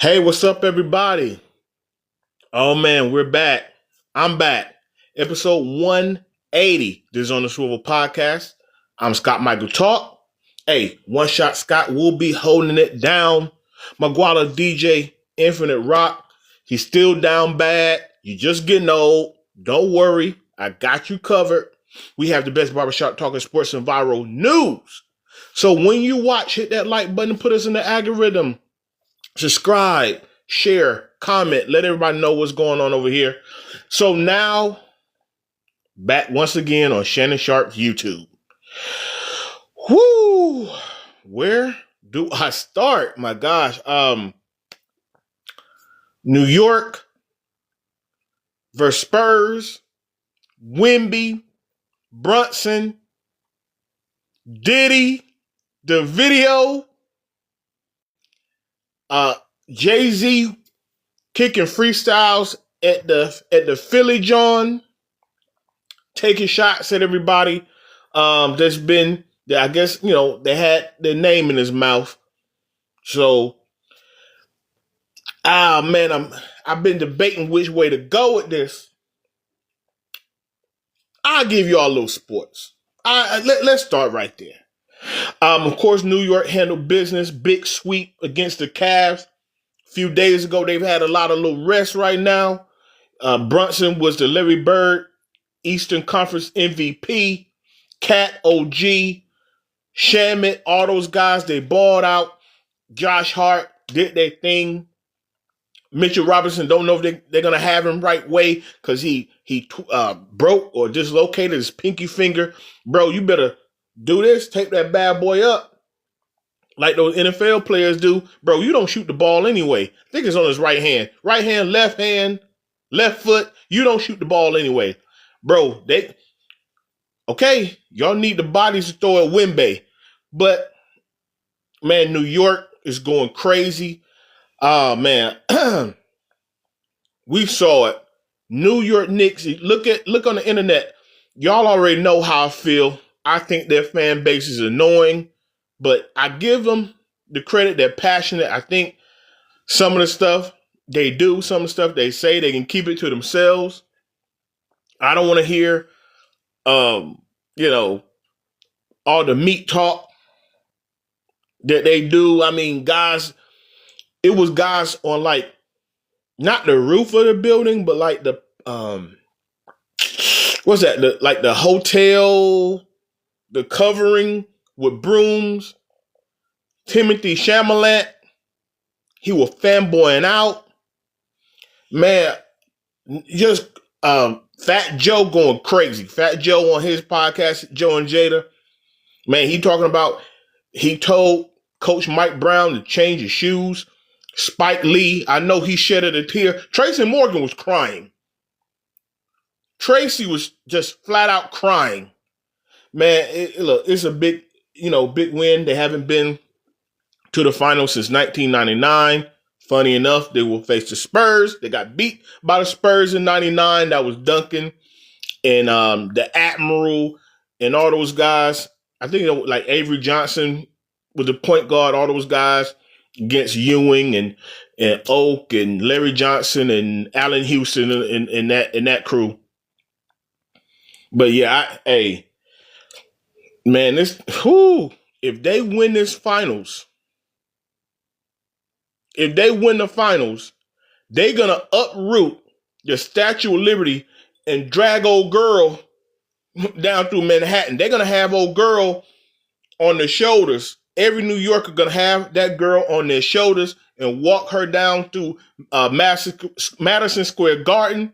Hey, what's up, everybody? Oh man, we're back. I'm back. Episode 180. This is on the Swivel Podcast. I'm Scott Michael Talk. Hey, One Shot Scott will be holding it down. Maguala DJ Infinite Rock. He's still down bad. You're just getting old. Don't worry. I got you covered. We have the best barbershop talking sports and viral news. So when you watch, hit that like button, put us in the algorithm. Subscribe, share, comment, let everybody know what's going on over here. So now, back once again on Shannon Sharp's YouTube. Whoo! Where do I start? My gosh. New York versus Spurs, Wemby, Brunson, Diddy, the video. Jay-Z kicking freestyles at the Philly John, taking shots at everybody. That's been, I guess, they had their name in his mouth. So, man, I've been debating which way to go with this. I'll give you all a little sports. Let's start right there. Of course, New York handled business, big sweep against the Cavs. A few days ago, they've had a lot of little rest right now. Brunson was the Larry Bird Eastern Conference MVP. Cat, OG, Shamit, all those guys, they balled out. Josh Hart did their thing. Mitchell Robinson, don't know if they're going to have him right way because he broke or dislocated his pinky finger. Bro, you better do this. Take that bad boy up. Like those NFL players do. Bro, you don't shoot the ball anyway. I think it's on his right hand. Right hand, left foot. You don't shoot the ball anyway. Bro, y'all need the bodies to throw at Wemby. But, man, New York is going crazy. Man, we saw it. New York Knicks, look on the internet. Y'all already know how I feel. I think their fan base is annoying, but I give them the credit. They're passionate. I think some of the stuff they do, some of the stuff they say, they can keep it to themselves. I don't want to hear, all the meat talk that they do. I mean, guys, it was guys on like, not the roof of the building, but like the, what's that? The hotel, the covering with brooms. Timothy Chalamet, he was fanboying out. Man, just Fat Joe going crazy. Fat Joe on his podcast, Joe and Jada. Man, he told Coach Mike Brown to change his shoes. Spike Lee, I know he shedded a tear. Tracy Morgan was crying. Tracy was just flat out crying. Man, it's a big win. They haven't been to the finals since 1999. Funny enough, they will face the Spurs. They got beat by the Spurs in 99. That was Duncan and the Admiral and all those guys. I think like Avery Johnson was the point guard, all those guys against Ewing and Oak and Larry Johnson and Allen Houston and that crew. But yeah, man, if they win this finals, if they win the finals, they're going to uproot the Statue of Liberty and drag old girl down through Manhattan. They're going to have old girl on their shoulders. Every New Yorker going to have that girl on their shoulders and walk her down through Madison Square Garden.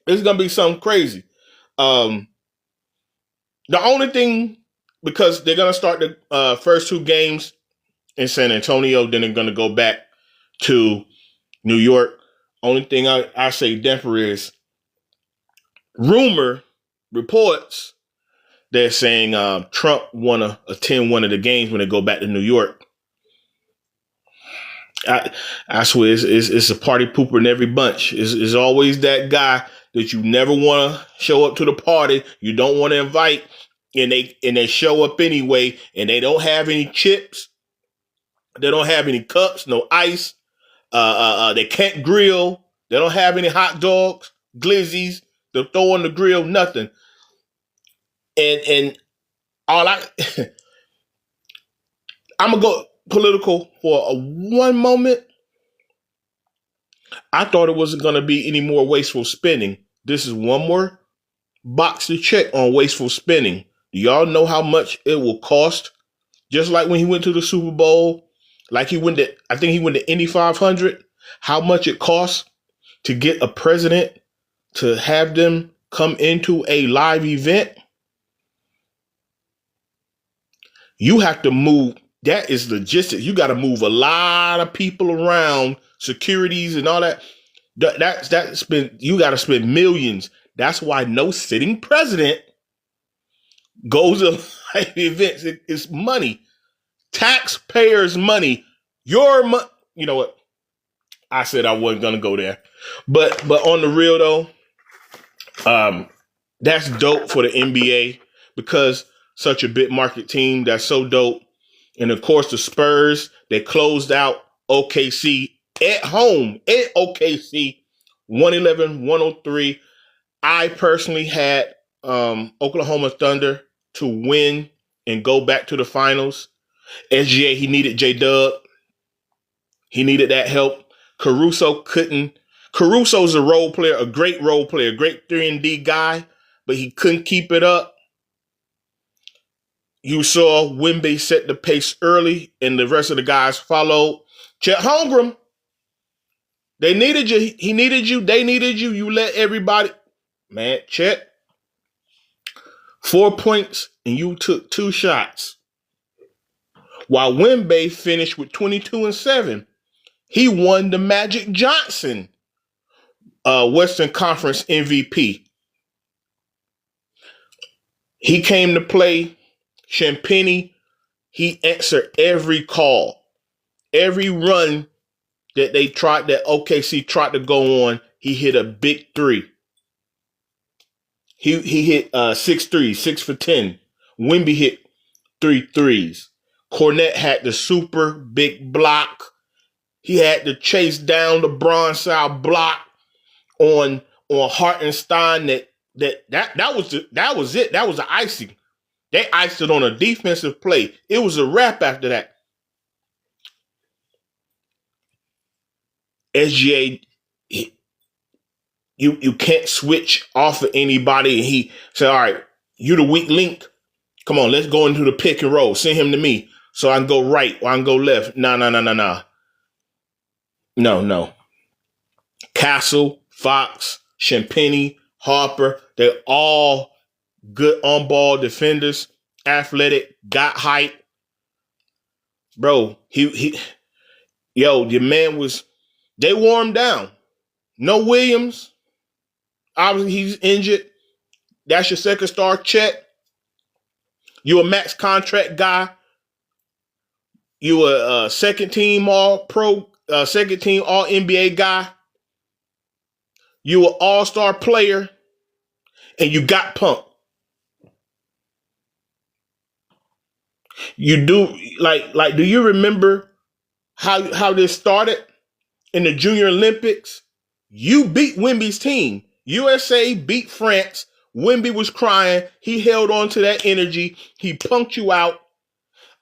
It's going to be something crazy. The only thing, because they're going to start the first two games in San Antonio, then they're going to go back to New York. Only thing I say definitely is reports they're saying Trump want to attend one of the games when they go back to New York. I swear it's a party pooper in every bunch. It's always that guy that you never want to show up to the party. You don't want to invite, and they show up anyway, and they don't have any chips. They don't have any cups, no ice. They can't grill. They don't have any hot dogs, glizzies to throw on the grill, nothing. And all I'm gonna go political for one moment. I thought it wasn't gonna be any more wasteful spending. This is one more box to check on wasteful spending. Do y'all know how much it will cost? Just like when he went to the Super Bowl, like I think he went to Indy 500. How much it costs to get a president to have them come into a live event? You have to move. That is logistics. You got to move a lot of people around, securities and all that. You got to spend millions. That's why no sitting president goes to live events. It's money, taxpayers' money. Your money. You know what? I said I wasn't gonna go there, but on the real though, that's dope for the NBA because such a big market team. That's so dope. And of course, the Spurs, they closed out OKC at home at OKC 111-103. I personally had Oklahoma Thunder to win and go back to the finals. SGA, he needed J-Dub. He needed that help. Caruso couldn't. Caruso's a role player, a great role player, great 3-and-D guy, but he couldn't keep it up. You saw Wemby set the pace early, and the rest of the guys followed. Chet Holmgren, they needed you. He needed you. They needed you. You let everybody. Man, Chet, 4 points, and you took 2 shots. While Wemby finished with 22 and 7. He won the Magic Johnson Western Conference MVP. He came to play. Champagny, he answered every call. Every run that OKC tried to go on, he hit a big 3. He hit 6 threes, 6 for 10. Wemby hit 3 threes. Cornette had the super big block. He had to chase down the bronze-style block on Hartenstein. That was it. That was the icing. They iced it on a defensive play. It was a wrap after that. SGA, you can't switch off of anybody. And he said, all right, you the weak link. Come on, let's go into the pick and roll. Send him to me so I can go right or I can go left. No. No. Castle, Fox, Champagny, Harper, they're all good on-ball defenders, athletic, got height. Bro, the man was, they wore him down. No Williams. Obviously, he's injured. That's your second star check. You a max contract guy. You a second team all-pro, second team all-NBA guy. You an all-star player. And you got punked. You do do you remember how this started in the Junior Olympics? You beat Wemby's team. USA beat France. Wemby was crying. He held on to that energy. He punked you out.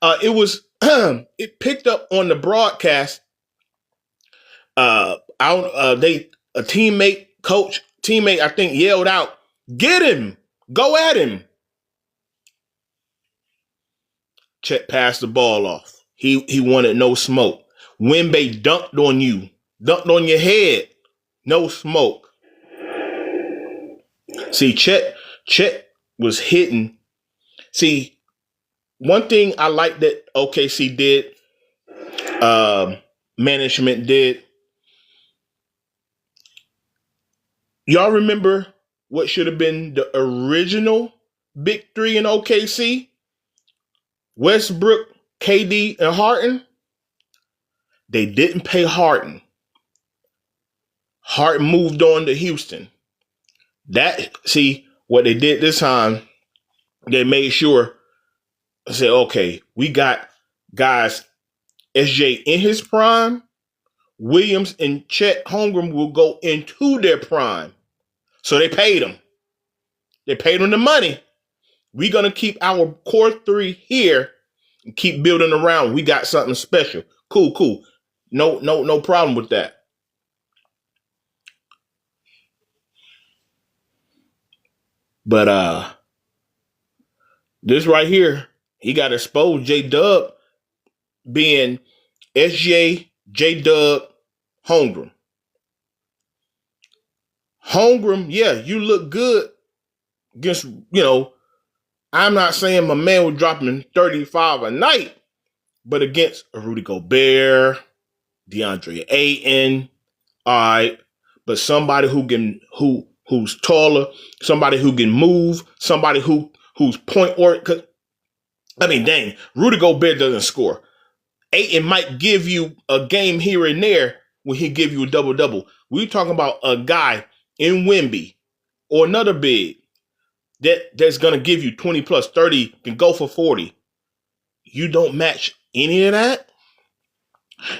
It picked up on the broadcast. Teammate, I think, yelled out, "Get him! Go at him!" Chet passed the ball off. He wanted no smoke. Wemby dunked on you. Dunked on your head. No smoke. See, Chet was hitting. See, one thing I like that OKC did, management did. Y'all remember what should have been the original big 3 in OKC? Westbrook, KD, and Harden. They didn't pay Harden. Harden moved on to Houston. What they did this time, they made sure, say, okay, we got guys, SJ in his prime, Williams and Chet Holmgren will go into their prime. So they paid them. They paid them the money. We're going to keep our core three here and keep building around. We got something special. Cool. No problem with that. But this right here, he got exposed. J-Dub being SJ, J-Dub, Holmgren. Holmgren, yeah, you look good against, I'm not saying my man was dropping 35 a night, but against Rudy Gobert, DeAndre Ayton, all right, but somebody who's taller, somebody who can move, somebody who's point or dang, Rudy Gobert doesn't score. Ayton might give you a game here and there when he give you a double-double. We're talking about a guy in Wemby or another big that's going to give you 20 plus 30, can go for 40. You don't match any of that.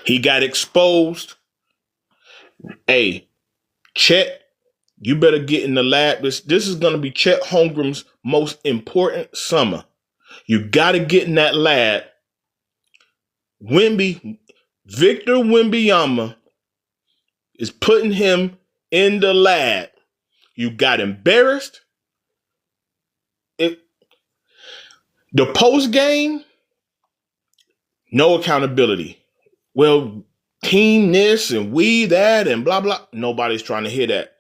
He got exposed. Hey, Chet, you better get in the lab. This is going to be Chet Holmgren's most important summer. You got to get in that lab. Victor Wembanyama is putting him in the lab. You got embarrassed. The post game, no accountability. Well, team this and we that and blah, blah. Nobody's trying to hear that.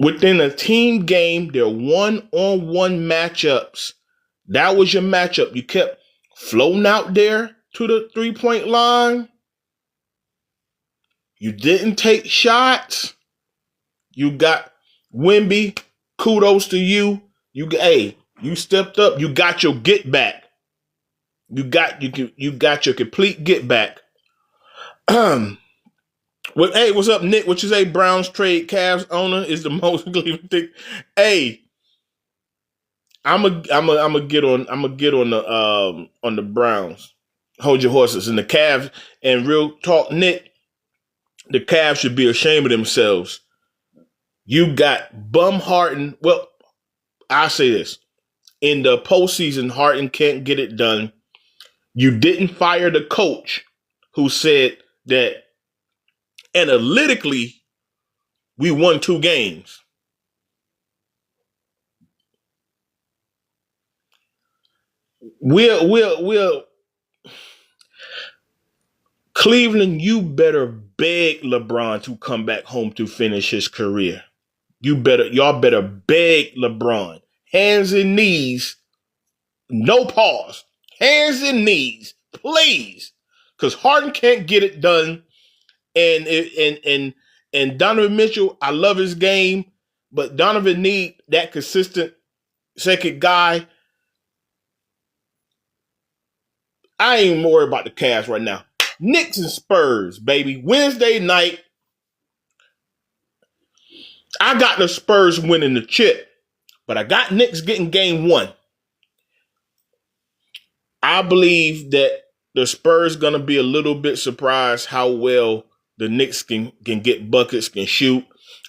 Within a team game, they're one-on-one matchups. That was your matchup. You kept floating out there to the three-point line. You didn't take shots. You got Wemby. Kudos to you. You stepped up. You got your get back. You got your complete get back. What's up, Nick? What you say? Browns trade Cavs owner is the most Cleveland thing. Hey, I'm a get on the Browns. Hold your horses. And the Cavs, and real talk, Nick, the Cavs should be ashamed of themselves. You got bum Harden. Well, I say this. In the postseason, Harden can't get it done. You didn't fire the coach who said that analytically we won 2 games. We'll Cleveland, you better beg LeBron to come back home to finish his career. Y'all better beg LeBron. Hands and knees. No pause. Hands and knees, please. Because Harden can't get it done. And Donovan Mitchell, I love his game, but Donovan need that consistent second guy. I ain't worried about the Cavs right now. Knicks and Spurs, baby. Wednesday night. I got the Spurs winning the chip, but I got Knicks getting game 1. I believe that the Spurs going to be a little bit surprised how well the Knicks can get buckets, can shoot.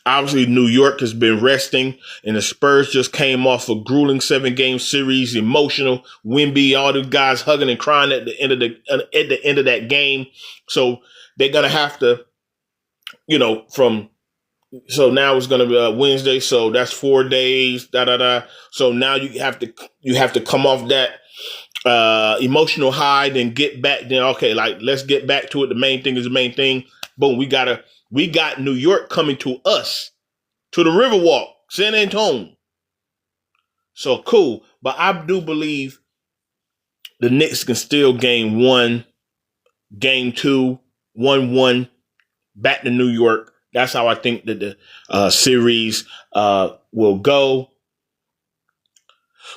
Obviously, New York has been resting, and the Spurs just came off a grueling 7-game series, emotional. Wemby, all the guys hugging and crying at the end of that game. So they're gonna have to, So now it's gonna be Wednesday. So that's 4 days. So now you have to come off that emotional high, then get back. Then okay, let's get back to it. The main thing is the main thing. Boom, we got New York coming to us, to the Riverwalk, San Antonio. So cool. But I do believe the Knicks can still game 1, game 2, 1-1, back to New York. That's how I think that the series will go.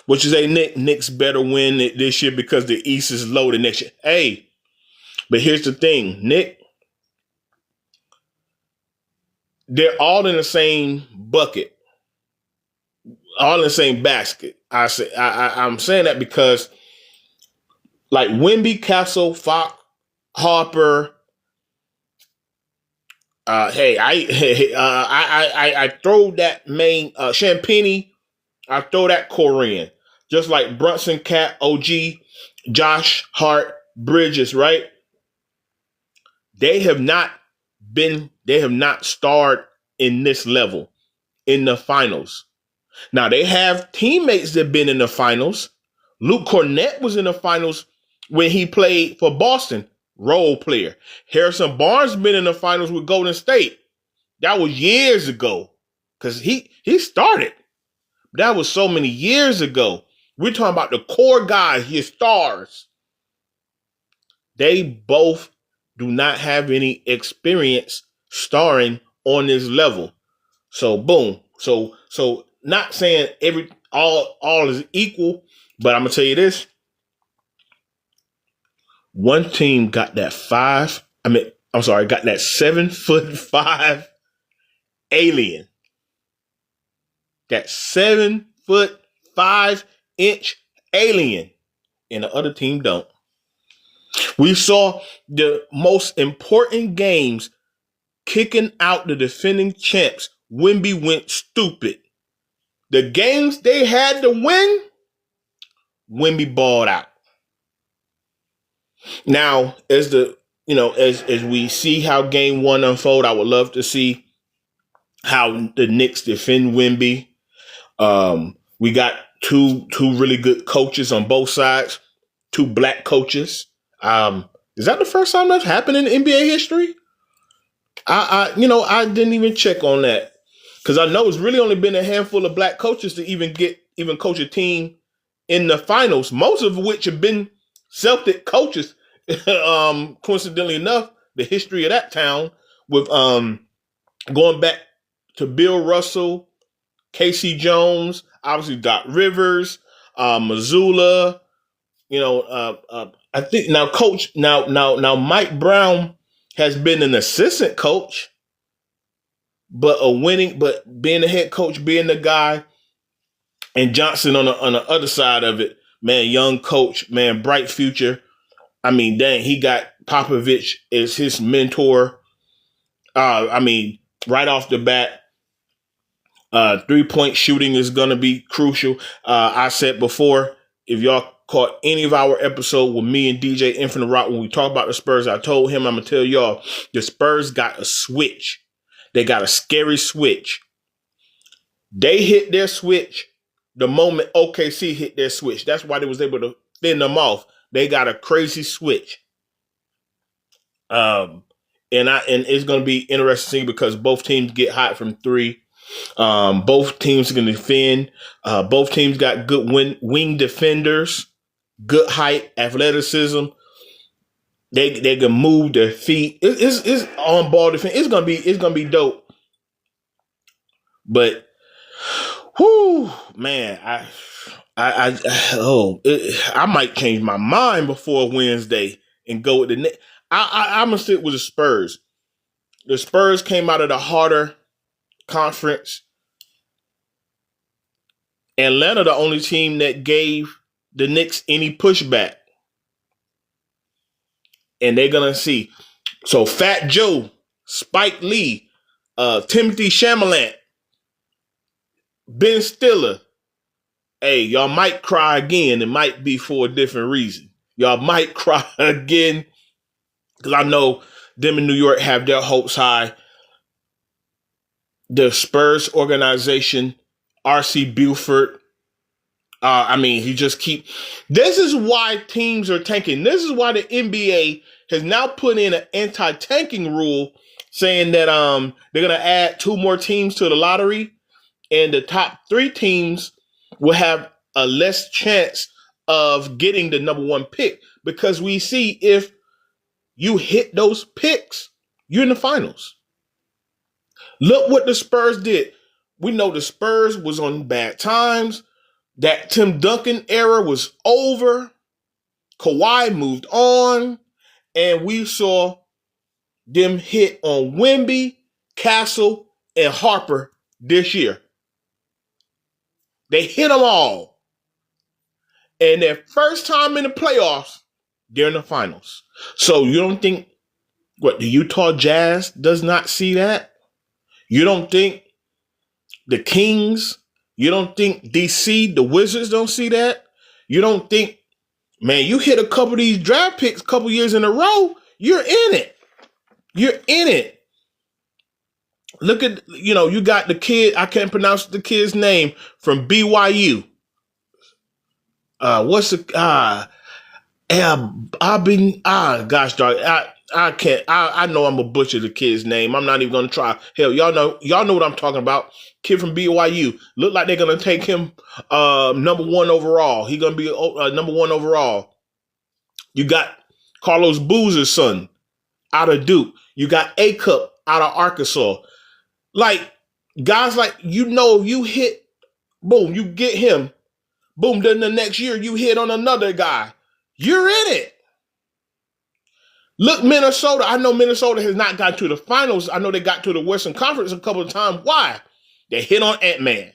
What you say, Nick? Knicks better win it this year because the East is loaded next year. Hey, but here's the thing, Nick. They're all in the same bucket, all in the same basket. I'm saying that because, like Wemby, Castle, Fox, Harper, Hey, I throw that main Champagne. I throw that core in, just like Brunson, Cat, OG, Josh Hart, Bridges. Right? They have not been. They have not starred in this level in the finals. Now they have teammates that have been in the finals. Luke Cornett was in the finals when he played for Boston, role player. Harrison Barnes been in the finals with Golden State. That was years ago, because he started. That was so many years ago. We're talking about the core guys, your stars. They both do not have any experience starring on this level. So boom. So not saying all is equal, but I'm gonna tell you this. One team got that got that 7'5" alien. That 7'5" alien. And the other team don't. We saw the most important games kicking out the defending champs. Wemby went stupid. The games they had to win, Wemby balled out. Now, as we see how game one unfold, I would love to see how the Knicks defend Wemby. We got two really good coaches on both sides, two black coaches. Is that the first time that's happened in NBA history? I didn't even check on that, because I know it's really only been a handful of black coaches to even coach a team in the finals, most of which have been Celtic coaches. Coincidentally enough, the history of that town with going back to Bill Russell, Casey Jones, obviously Doc Rivers, Missoula. I think now Mike Brown has been an assistant coach, but being the head coach, being the guy, and Johnson on the other side of it, man, young coach, man, bright future. I mean, dang, he got Popovich as his mentor. Right off the bat, 3-point shooting is going to be crucial. I said before, if y'all caught any of our episode with me and DJ Infinite Rock when we talk about the Spurs, I told him, I'm going to tell y'all, the Spurs got a switch. They got a scary switch. They hit their switch the moment OKC hit their switch. That's why they was able to fend them off. They got a crazy switch. And it's going to be interesting because both teams get hot from three. Both teams are going to defend. Both teams got good wing defenders, good height, athleticism. They can move their feet. It's on ball defense. It's gonna be dope. But, whoo, man, I might change my mind before Wednesday and go with the Knicks. I'm gonna stick with the Spurs. The Spurs came out of the harder conference. Atlanta, the only team that gave the Knicks any pushback. And they're going to see. So Fat Joe, Spike Lee, Timothy Chalamet, Ben Stiller. Hey, y'all might cry again. It might be for a different reason. Y'all might cry again, because I know them in New York have their hopes high. The Spurs organization, R.C. Buford, he just this is why teams are tanking. This is why the NBA has now put in an anti-tanking rule saying that they're going to add 2 more teams to the lottery, and the top 3 teams will have a less chance of getting the number 1 pick, because we see if you hit those picks, you're in the finals. Look what the Spurs did. We know the Spurs was on bad times. That Tim Duncan era was over. Kawhi moved on. And we saw them hit on Wemby, Castle, and Harper this year. They hit them all. And their first time in the playoffs, they're in the finals. So you don't think What, the Utah Jazz does not see that? You don't think the Kings, you don't think DC, the Wizards don't see that? You don't think, man, you hit a couple of these draft picks a couple years in a row, you're in it. You're in it. Look at, you got the kid, I can't pronounce the kid's name, from BYU. What's the, gosh darn, I can't, I know I'm gonna butcher the kid's name. I'm not even gonna try. Hell, y'all know what I'm talking about. Kid from BYU. Look like they're gonna take him number 1 overall. He's gonna be number 1 overall. You got Carlos Boozer's son out of Duke. You got A-Cup out of Arkansas. Like, guys like, you hit, boom, you get him. Boom, then the next year you hit on another guy. You're in it. Look, Minnesota. I know Minnesota has not gotten to the finals. I know they got to the Western Conference a couple of times. Why? They hit on Ant-Man.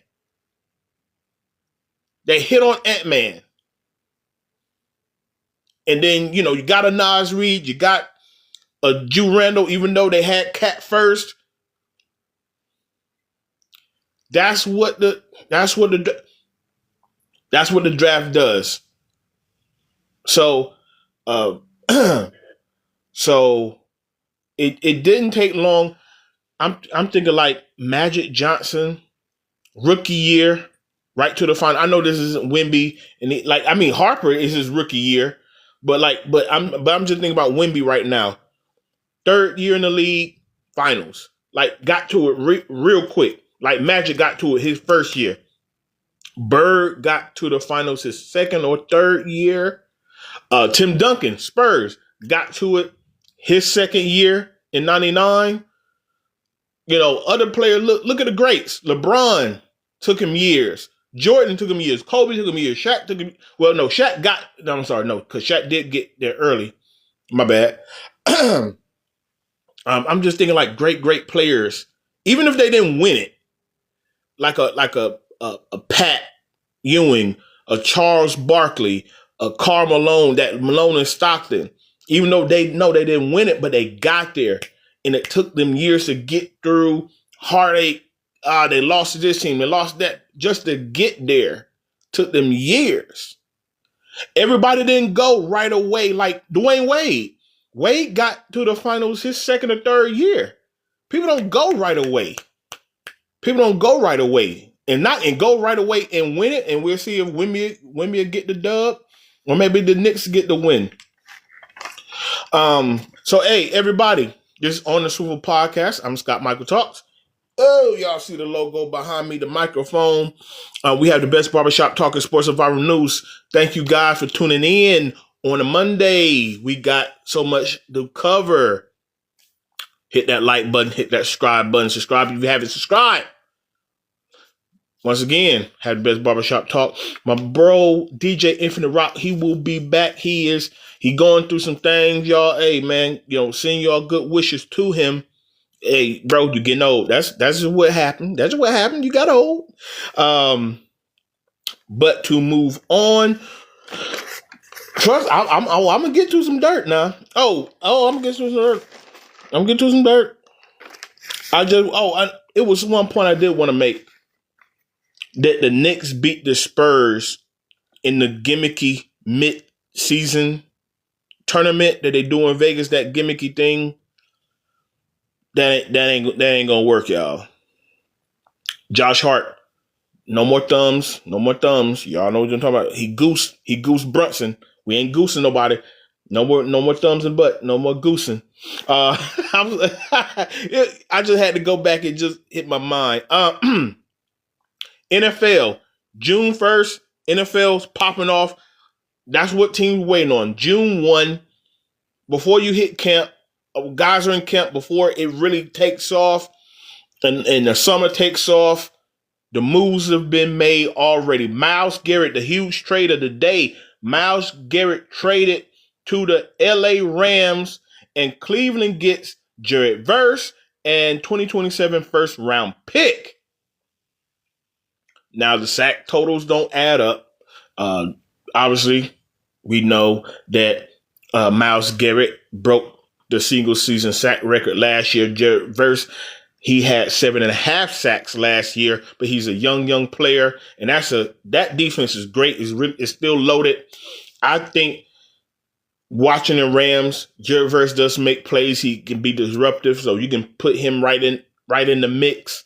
And then, you got a Nas Reed. You got a Jew Randall, even though they had Cat first. That's what the draft does. So, so it didn't take long. I'm thinking like Magic Johnson, rookie year, right to the final. I know this isn't Wemby, and Harper is his rookie year, but I'm just thinking about Wemby right now. 3rd year in the league, finals. Like, got to it real quick. Like, Magic got to it his first year. Bird got to the finals his 2nd or 3rd year. Tim Duncan, Spurs, got to it his 2nd year in 99. Other players, look at the greats. LeBron took him years. Jordan took him years. Kobe took him years. Shaq took him. Well, no, Shaq got, no, I'm sorry, no, because Shaq did get there early. My bad. I'm just thinking like great players, even if they didn't win it, like a Pat Ewing, a Charles Barkley, a Karl Malone, that Malone and Stockton, even though they know they didn't win it, but they got there, and it took them years to get through heartache. They lost to this team, they lost that, just to get there. Took them years. Everybody didn't go right away like Dwayne Wade. Wade got to the finals his 2nd or 3rd year. People don't go right away. And go right away and win it. And we'll see if Wemby will get the dub, or maybe the Knicks get the win. So hey, everybody, this is On the Swivel Podcast. I'm Scott Michael Talks. Oh, y'all see the logo behind me, the microphone. We have the best barbershop talking sports and viral news. Thank you guys for tuning in on a Monday. We got so much to cover. Hit that like button, hit that subscribe button. Subscribe if you haven't subscribed. Once again, have the best barbershop talk. My bro, DJ Infinite Rock, he will be back. He going through some things, y'all. Hey, man, send y'all good wishes to him. Hey, bro, you're getting old. That's what happened. That's what happened. You got old. But to move on, trust, I'm gonna get to some dirt now. I'm gonna get to some dirt. It was one point I did want to make, that the Knicks beat the Spurs in the gimmicky mid-season tournament that they do in Vegas, that gimmicky thing. That ain't gonna work, y'all. Josh Hart, no more thumbs. Y'all know what I'm talking about. He goosed Brunson. We ain't goosing nobody. No more thumbs and butt. No more goosing. I just had to go back and just hit my mind. NFL, June 1st, NFL's popping off. That's what teams waiting on. June 1, before you hit camp, guys are in camp before it really takes off, and the summer takes off. The moves have been made already. Myles Garrett, the huge trade of the day. Myles Garrett traded to the LA Rams, and Cleveland gets Jared Verse and 2027 first round pick. Now, the sack totals don't add up. Obviously, we know that Myles Garrett broke the single season sack record last year. Jared Verse, he had 7.5 sacks last year, but he's a young player, and that defense is great. It's still loaded. I think watching the Rams, Jared Verse does make plays. He can be disruptive, so you can put him right in the mix.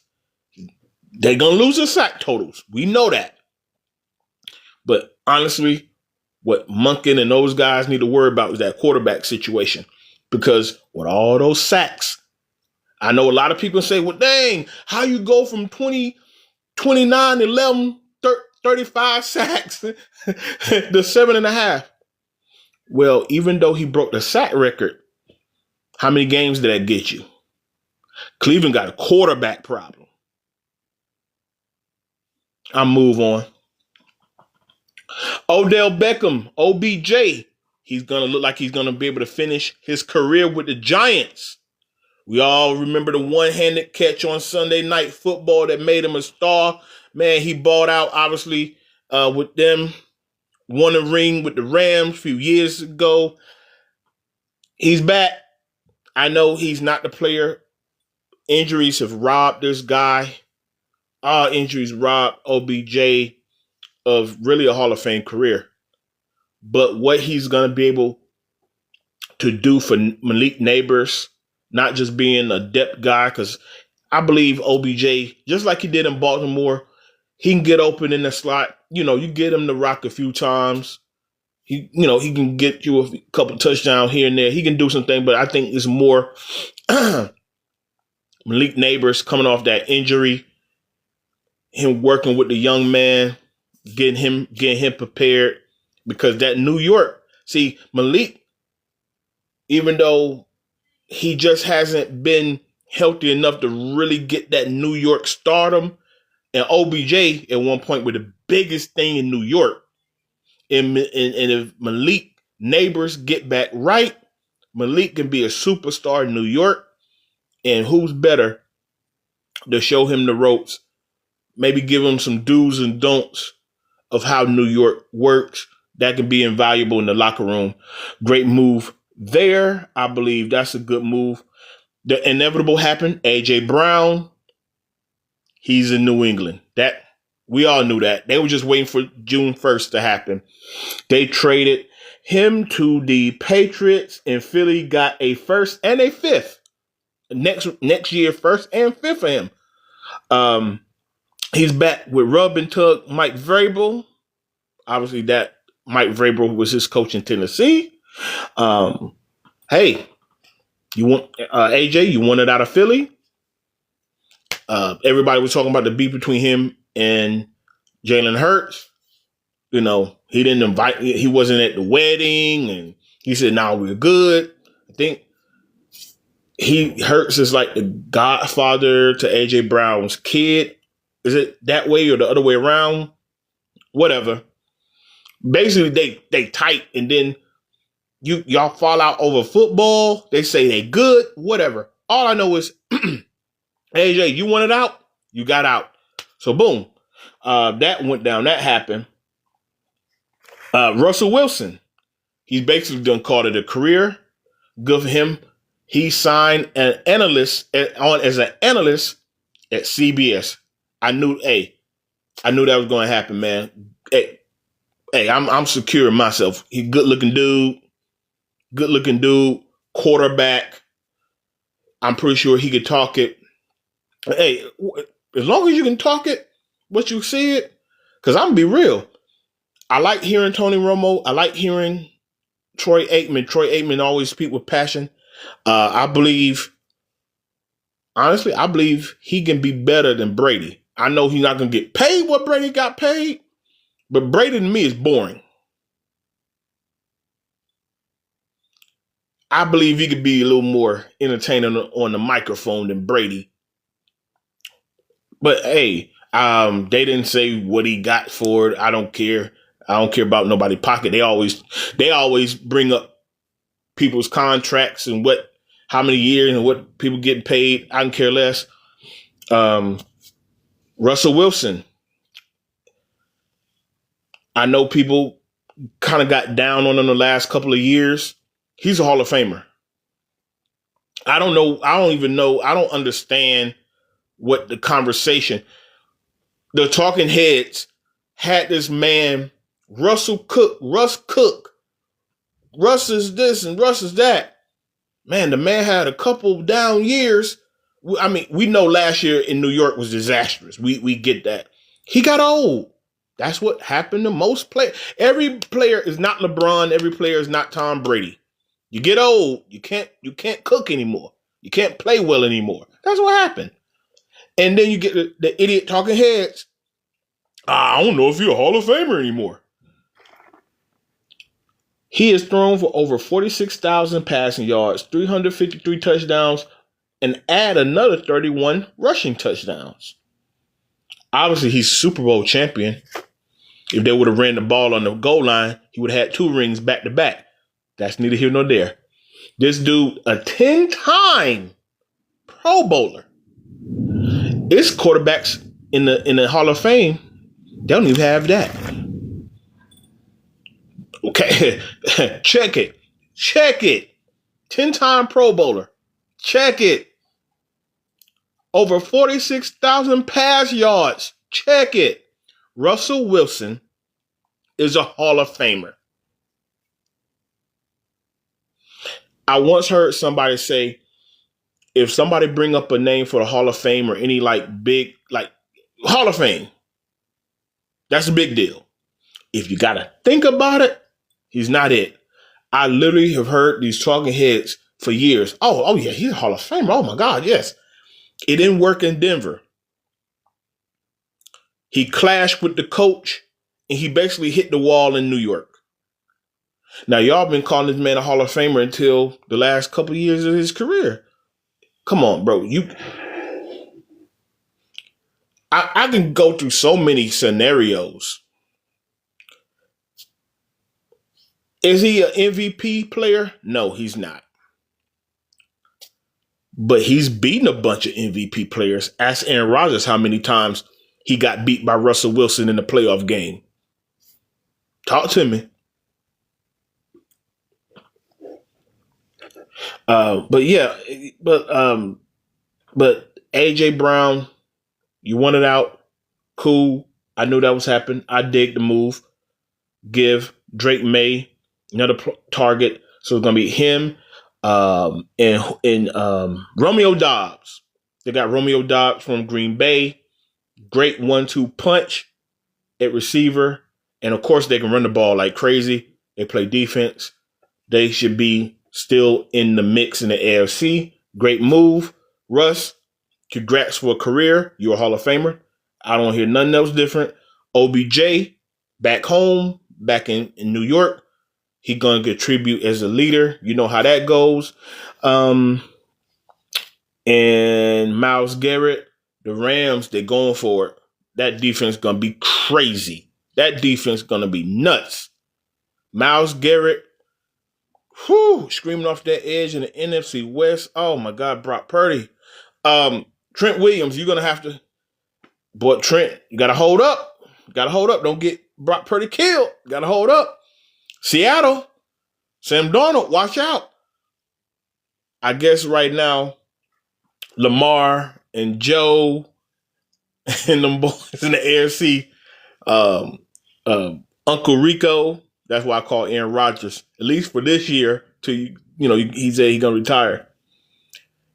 They're gonna lose the sack totals. We know that. But honestly, what Monken and those guys need to worry about is that quarterback situation. Because with all those sacks, I know a lot of people say, well, dang, how you go from 29, 11, 35 sacks to 7.5? Well, even though he broke the sack record, how many games did that get you? Cleveland got a quarterback problem. I'll move on. Odell Beckham, OBJ, he's going to look like he's going to be able to finish his career with the Giants. We all remember the one-handed catch on Sunday Night Football that made him a star. Man, he balled out, obviously, with them. Won a ring with the Rams a few years ago. He's back. I know he's not the player. Injuries have robbed this guy. Injuries robbed OBJ of really a Hall of Fame career. But what he's going to be able to do for Malik Neighbors, not just being a depth guy, because I believe OBJ, just like he did in Baltimore, he can get open in the slot. You know, you get him to rock a few times. He can get you a couple touchdowns here and there. He can do something, but I think it's more Malik Neighbors coming off that injury, him working with the young man, getting him prepared, because that New York, see, Malik, even though he just hasn't been healthy enough to really get that New York stardom, and OBJ at one point were the biggest thing in New York. And if Malik Neighbors get back right, Malik can be a superstar in New York. And who's better to show him the ropes, maybe give him some do's and don'ts of how New York works. That can be invaluable in the locker room. Great move there. I believe that's a good move. The inevitable happened. A.J. Brown, he's in New England. That we all knew that. They were just waiting for June 1st to happen. They traded him to the Patriots, and Philly got a first and a fifth. Next year, first and fifth for him. He's back with Rub and Tug Mike Vrabel. Obviously, that Mike Vrabel was his coach in Tennessee. Hey, you want AJ? You want it out of Philly? Everybody was talking about the beef between him and Jalen Hurts. You know, he didn't invite. He wasn't at the wedding, and he said, "Nah, we're good." I think Hurts is like the godfather to AJ Brown's kid. Is it that way or the other way around? Whatever. Basically, they tight, and then y'all fall out over football. They say they good. Whatever. All I know is, AJ, you wanted out, you got out. So boom, that went down. That happened. Russell Wilson, he's basically done called it a career. Good for him. He signed as an analyst at CBS. I knew that was going to happen, man. Hey, I'm secure in myself. He good looking dude, quarterback. I'm pretty sure he could talk it. Hey, as long as you can talk it, what you see it, because I'm gonna be real. I like hearing Tony Romo. I like hearing Troy Aikman. Troy Aikman always speak with passion. I believe he can be better than Brady. I know he's not going to get paid what Brady got paid, but Brady to me is boring. I believe he could be a little more entertaining on the microphone than Brady. But hey, they didn't say what he got for it. I don't care. I don't care about nobody's pocket. They always bring up people's contracts and how many years and what people getting paid. I can care less. Russell Wilson. I know people kind of got down on him the last couple of years. He's a Hall of Famer. I don't know. I don't even know. I don't understand what the conversation. The talking heads had this man, Russ Cook. Russ is this and Russ is that. Man, the man had a couple down years. I mean, we know last year in New York was disastrous. We get that. He got old. That's what happened to most players. Every player is not LeBron. Every player is not Tom Brady. You get old. You can't cook anymore. You can't play well anymore. That's what happened. And then you get the idiot talking heads. I don't know if you're a Hall of Famer anymore. He has thrown for over 46,000 passing yards, 353 touchdowns, and add another 31 rushing touchdowns. Obviously, he's Super Bowl champion. If they would have ran the ball on the goal line, he would have had 2 rings back to back. That's neither here nor there. This dude, a 10-time Pro Bowler. It's quarterbacks in the Hall of Fame. They don't even have that. Okay, check it. 10-time Pro Bowler. Check it. Over 46,000 pass yards. Check it. Russell Wilson is a Hall of Famer. I once heard somebody say, if somebody bring up a name for the Hall of Fame or any big Hall of Fame, that's a big deal. If you got to think about it, he's not it. I literally have heard these talking heads for years. Oh yeah, he's a Hall of Famer. Oh my God, yes. It didn't work in Denver. He clashed with the coach and he basically hit the wall in New York. Now, y'all been calling this man a Hall of Famer until the last couple of years of his career. Come on, bro. I can go through so many scenarios. Is he an MVP player? No, he's not. But he's beaten a bunch of MVP players. Ask Aaron Rodgers how many times he got beat by Russell Wilson in the playoff game. Talk to me. But AJ Brown, you wanted out. Cool. I knew that was happening. I dig the move. Give Drake May another target. So it's gonna be him and Romeo Doubs. They got Romeo Doubs from Green Bay. Great 1-2 punch at receiver. And of course they can run the ball like crazy. They play defense. They should be still in the mix in the AFC. Great move. Russ, congrats for a career. You're a Hall of Famer. I don't hear nothing else different. OBJ, back home, back in New York. He going to contribute as a leader. You know how that goes. And Myles Garrett, the Rams, they're going for it. That defense going to be crazy. That defense going to be nuts. Myles Garrett, screaming off that edge in the NFC West. Oh, my God, Brock Purdy. Trent Williams, you're going to have to. Boy, Trent, you got to hold up. Don't get Brock Purdy killed. Got to hold up. Seattle, Sam Darnold, watch out. I guess right now, Lamar and Joe and them boys in the AFC, Uncle Rico, that's why I call Aaron Rodgers, at least for this year, he said he's going to retire.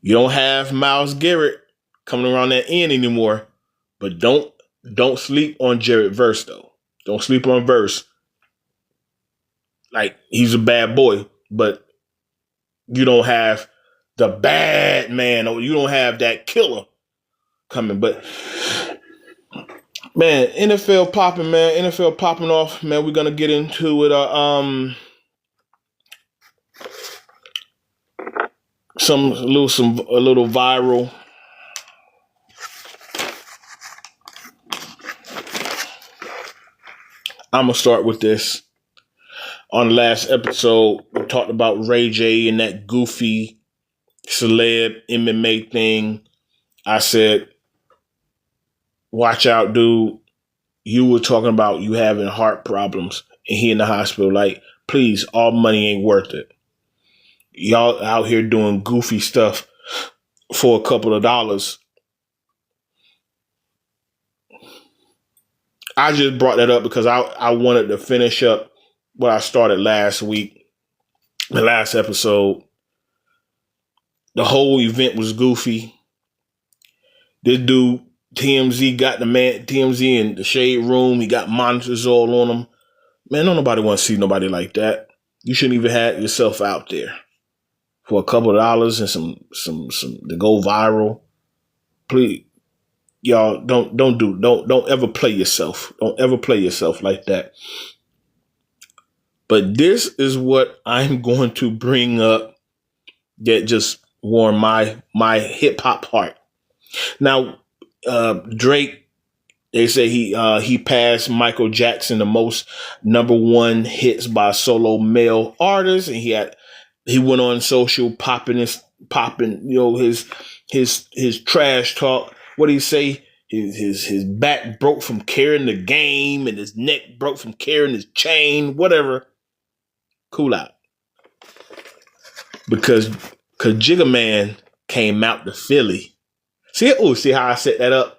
You don't have Myles Garrett coming around that end anymore, but don't sleep on Jared Verse, though. Don't sleep on Verse. Like, he's a bad boy, but you don't have the bad man, or you don't have that killer coming. But, man, NFL popping off, man. We're going to get into it. A little viral. I'm going to start with this. On the last episode, we talked about Ray J and that goofy celeb MMA thing. I said, watch out, dude. You were talking about you having heart problems and he in the hospital. Like, please, all money ain't worth it. Y'all out here doing goofy stuff for a couple of dollars. I just brought that up because I wanted to finish up what I started last week, the last episode. The whole event was goofy. This dude, TMZ, got the man, TMZ in the shade room. He got monitors all on him. Man, don't nobody want to see nobody like that. You shouldn't even have yourself out there for a couple of dollars and some to go viral. Please, y'all, don't ever play yourself. Don't ever play yourself like that. But this is what I'm going to bring up that just warmed my hip hop heart. Now, Drake, they say he passed Michael Jackson the most #1 hits by a solo male artist, and he went on social popping, his trash talk. What did he say? His back broke from carrying the game, and his neck broke from carrying his chain. Whatever. Cool out, because Jigga Man came out to Philly. See how I set that up?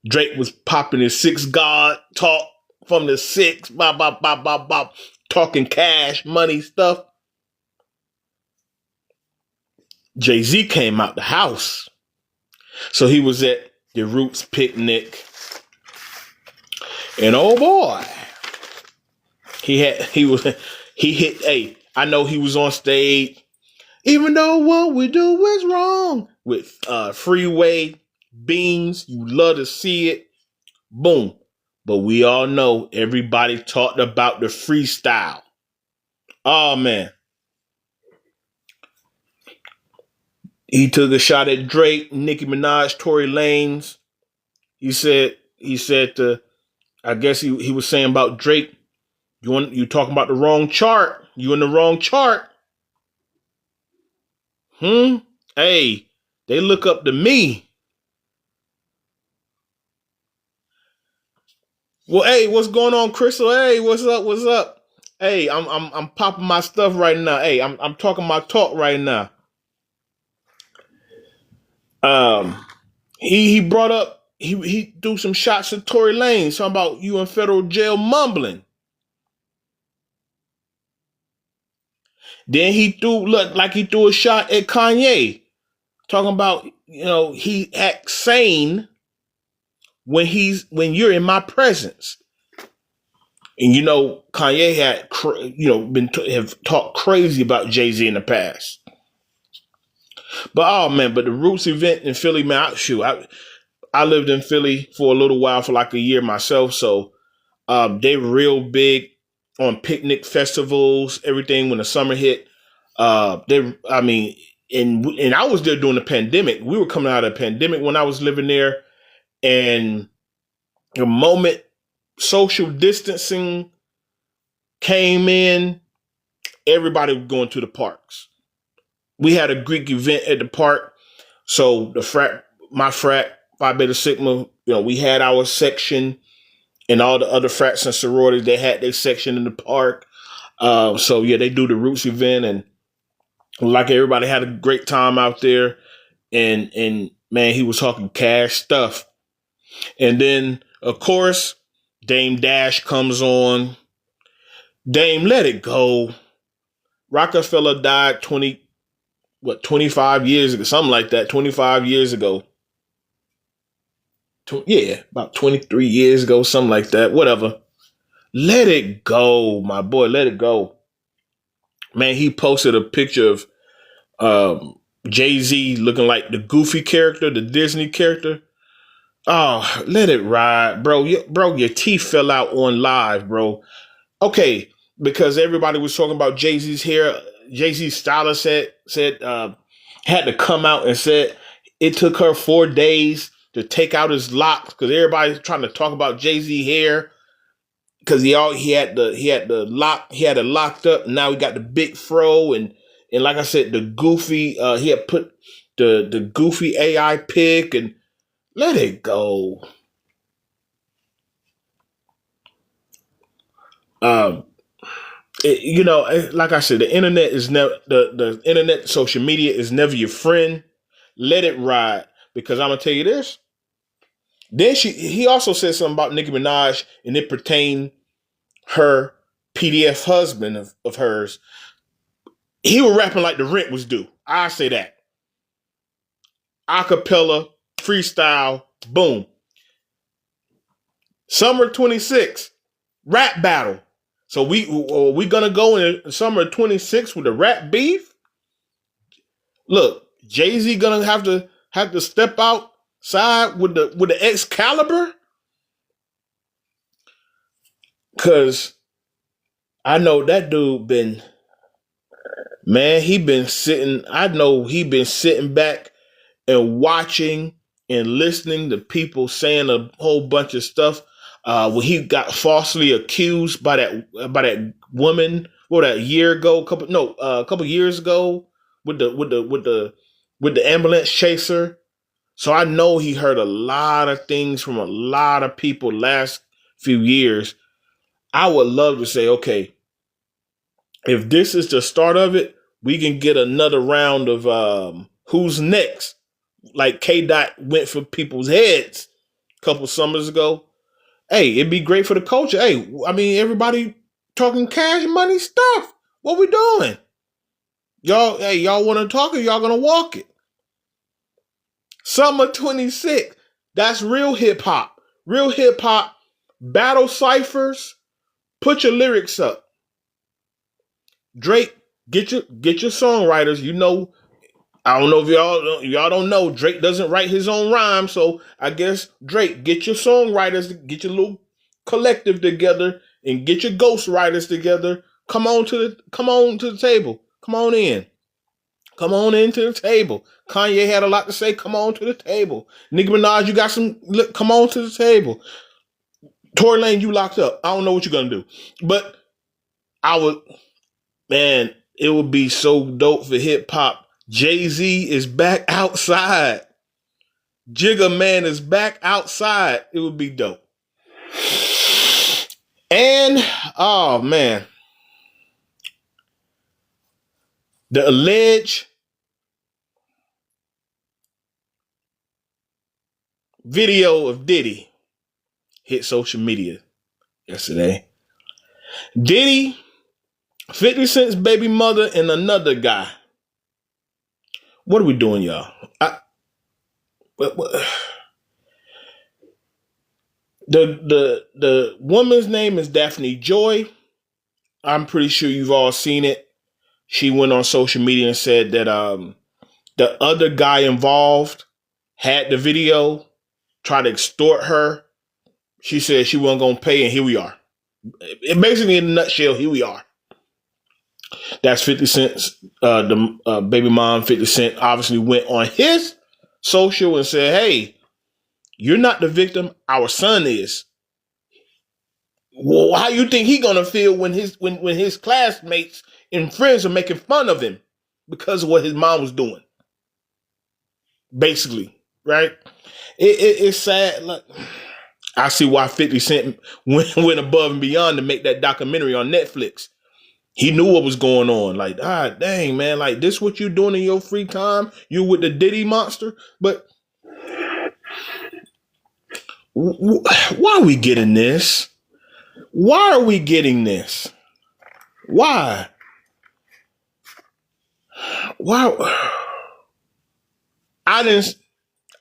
Drake was popping his 6 God talk from the 6, bop, bop, bop, bop, bop, talking cash, money stuff. Jay-Z came out the house. So he was at the Roots picnic. And oh boy, I know he was on stage. Even though what we do is wrong. With Freeway, Beans, you love to see it. Boom. But we all know everybody talked about the freestyle. Oh, man. He took a shot at Drake, Nicki Minaj, Tory Lanez. He said I guess he was saying about Drake, you talking about the wrong chart. You in the wrong chart. Hey, they look up to me. Well, hey, what's going on, Crystal? Hey, what's up? What's up? Hey, I'm popping my stuff right now. Hey, I'm talking my talk right now. He brought up he threw some shots at Tory Lanez, talking about you in federal jail mumbling. Then he threw a shot at Kanye, talking about he acts sane when you're in my presence. And Kanye had have talked crazy about Jay-Z in the past. But but the Roots event in Philly, man, I lived in Philly for a little while, for like a year myself. So they real big on picnic festivals, everything when the summer hit. And I was there during the pandemic. We were coming out of the pandemic when I was living there. And the moment social distancing came in, everybody was going to the parks. We had a Greek event at the park. So my frat, Phi Beta Sigma, we had our section, and all the other frats and sororities, they had their section in the park. So yeah, they do the Roots event, and like everybody had a great time out there. And man, he was talking cash stuff. And then of course, Dame Dash comes on. Dame, let it go. Rockefeller died 25 years ago, something like that, 25 years ago. About 23 years ago, something like that, whatever. Let it go, my boy, let it go. Man, he posted a picture of Jay-Z looking like the Goofy character, the Disney character. Oh, let it ride, bro. Your teeth fell out on live, bro. Okay, because everybody was talking about Jay-Z's hair. Jay-Z's stylist said had to come out and said it took her 4 days to take out his locks, because everybody's trying to talk about Jay-Z hair, because he had it locked up. And now he got the big fro, and like I said, the goofy. He had put the goofy AI pic, and let it go. like I said, the internet is never the internet, social media is never your friend. Let it ride, because I'm gonna tell you this. Then he also said something about Nicki Minaj, and it pertained her PDF husband of hers. He was rapping like the rent was due. I say that. Acapella, freestyle, boom. Summer 26, rap battle. So we gonna go in summer 26 with the rap beef. Look, Jay-Z gonna have to step outside with the Excalibur, cause I know that dude been, man, I know he been sitting back and watching and listening to people saying a whole bunch of stuff. When he got falsely accused by that woman, a year ago, a couple years ago, with the ambulance chaser. So I know he heard a lot of things from a lot of people last few years. I would love to say, okay, if this is the start of it, we can get another round of who's next. Like K Dot went for people's heads a couple summers ago. Hey, it'd be great for the culture. Hey, I mean, everybody talking cash money stuff. What we doing? Y'all want to talk, or y'all gonna walk it? Summer 26. That's real hip hop. Real hip hop. Battle ciphers. Put your lyrics up. Drake, get your songwriters. I don't know if y'all don't know, Drake doesn't write his own rhymes, so I guess Drake, get your songwriters, get your little collective together, and get your ghostwriters together. Come on to the table. Come on in. Come on into the table. Kanye had a lot to say. Come on to the table. Nicki Minaj, you got some. Look, come on to the table. Tory Lane, you locked up. I don't know what you're gonna do, but it would be so dope for hip hop. Jay-Z is back outside. Jigga Man is back outside. It would be dope. And, oh man, the alleged video of Diddy hit social media yesterday. Diddy, 50 Cent's baby mother, and another guy. What are we doing, y'all? The woman's name is Daphne Joy. I'm pretty sure you've all seen it. She went on social media and said that the other guy involved had the video, tried to extort her. She said she wasn't going to pay, and here we are. Basically, in a nutshell, here we are. That's 50 Cent's, the baby mom, 50 Cent, obviously went on his social and said, hey, you're not the victim. Our son is. Well, how you think he gonna feel when his classmates and friends are making fun of him because of what his mom was doing? Basically, right? It's sad. Look, I see why 50 Cent went above and beyond to make that documentary on Netflix. He knew what was going on. Like, dang, man, like this what you doing in your free time? You with the Diddy monster? But why are we getting this? Why are we getting this? Why? I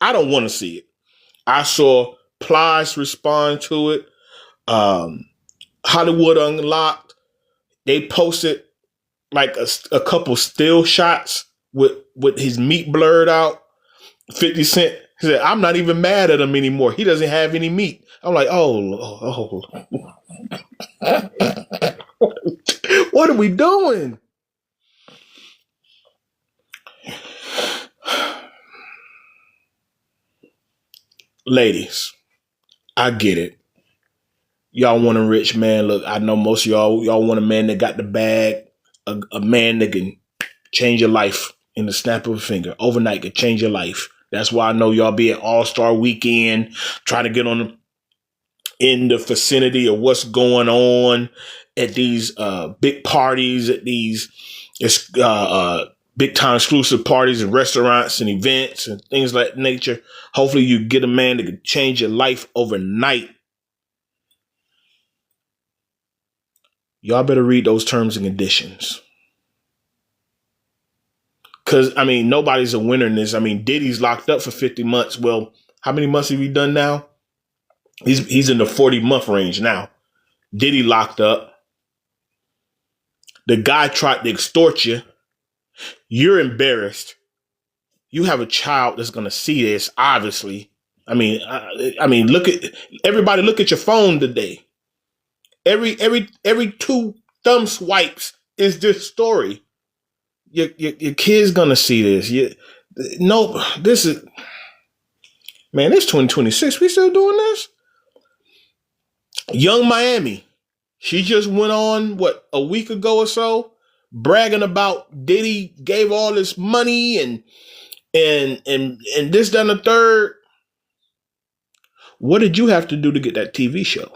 don't want to see it. I saw Plies respond to it. Hollywood Unlocked. They posted like a couple still shots with his meat blurred out. 50 Cent said, I'm not even mad at him anymore. He doesn't have any meat. I'm like, oh. What are we doing? Ladies, I get it. Y'all want a rich man. Look, I know most of y'all want a man that got the bag, a man that can change your life in the snap of a finger. Overnight can change your life. That's why I know y'all be at All-Star Weekend, trying to get on in the vicinity of what's going on at these big parties, at these big time exclusive parties and restaurants and events and things like that nature. Hopefully you get a man that can change your life overnight. Y'all better read those terms and conditions. Because, I mean, nobody's a winner in this. I mean, Diddy's locked up for 50 months. Well, how many months have he done now? He's in the 40-month range now. Diddy locked up. The guy tried to extort you. You're embarrassed. You have a child that's going to see this, obviously. I mean, look at everybody. Look at your phone today. Every 2 thumb swipes is this story. Your kid's gonna see this. This is, man. It's 2026. We still doing this. Young Miami. She just went on a week ago or so, bragging about Diddy gave all this money and this, that, and the third. What did you have to do to get that TV show?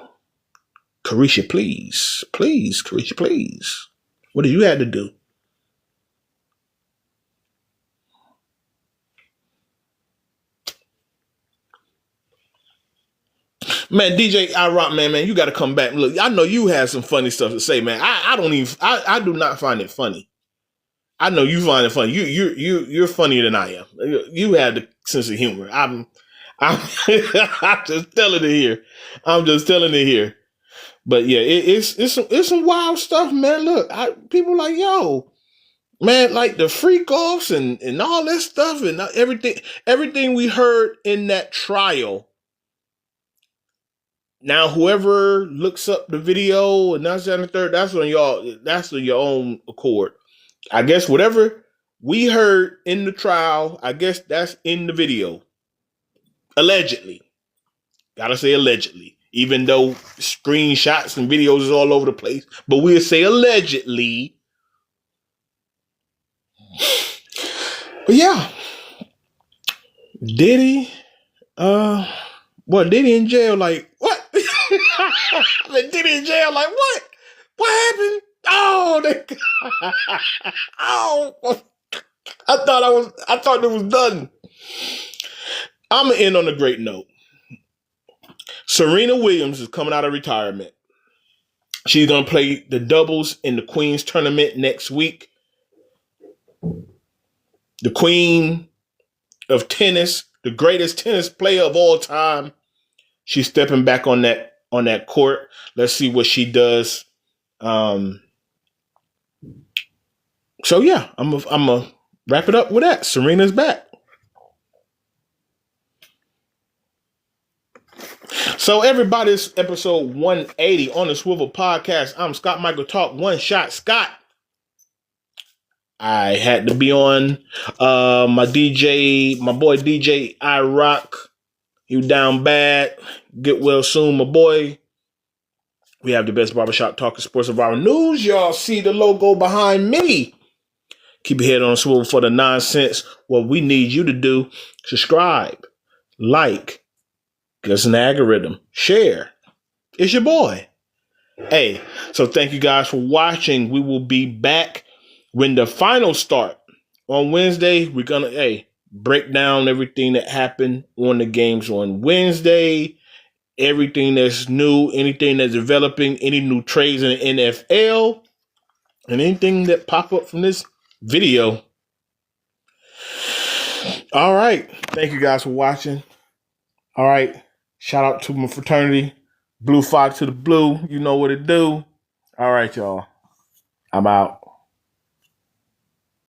Carisha, please. Please, Carisha, please. What did you have to do? Man, DJ iRock, man, you got to come back. Look, I know you have some funny stuff to say, man. I do not find it funny. I know you find it funny. You're funnier than I am. You have the sense of humor. I'm just telling it here. I'm just telling it here. But yeah, it's some wild stuff, man. Look, people like, yo, man, like the freak offs and all that stuff and everything we heard in that trial. Now, whoever looks up the video and that's the third, that's on your own accord. I guess whatever we heard in the trial, I guess that's in the video. Allegedly. Gotta say allegedly. Even though screenshots and videos is all over the place. But we'll say allegedly. But yeah. Diddy, Diddy in jail, like, what? Diddy in jail, like, what? What happened? I thought it was done. I'm gonna end on a great note. Serena Williams is coming out of retirement. She's gonna play the doubles in the Queen's tournament next week. The Queen of tennis, the greatest tennis player of all time. She's stepping back on that court. Let's see what she does. So yeah, I'm gonna wrap it up with that. Serena's back. So everybody's episode 180 on the Swivel Podcast. I'm Scott Michael Talk One Shot Scott. I had to be on my boy DJ iRock. You down bad. Get well soon, my boy. We have the best barbershop talking sports of our news. Y'all see the logo behind me. Keep your head on a swivel for the nonsense. What we need you to do, subscribe, like, give us an algorithm, share. It's your boy. Hey, so thank you guys for watching. We will be back when the finals start. On Wednesday, we're going to, break down everything that happened on the games on Wednesday. Everything that's new, anything that's developing, any new trades in the NFL, and anything that pop up from this video. All right. Thank you guys for watching. All right. Shout out to my fraternity. Blue 5 to the blue. You know what it do. All right, y'all. I'm out.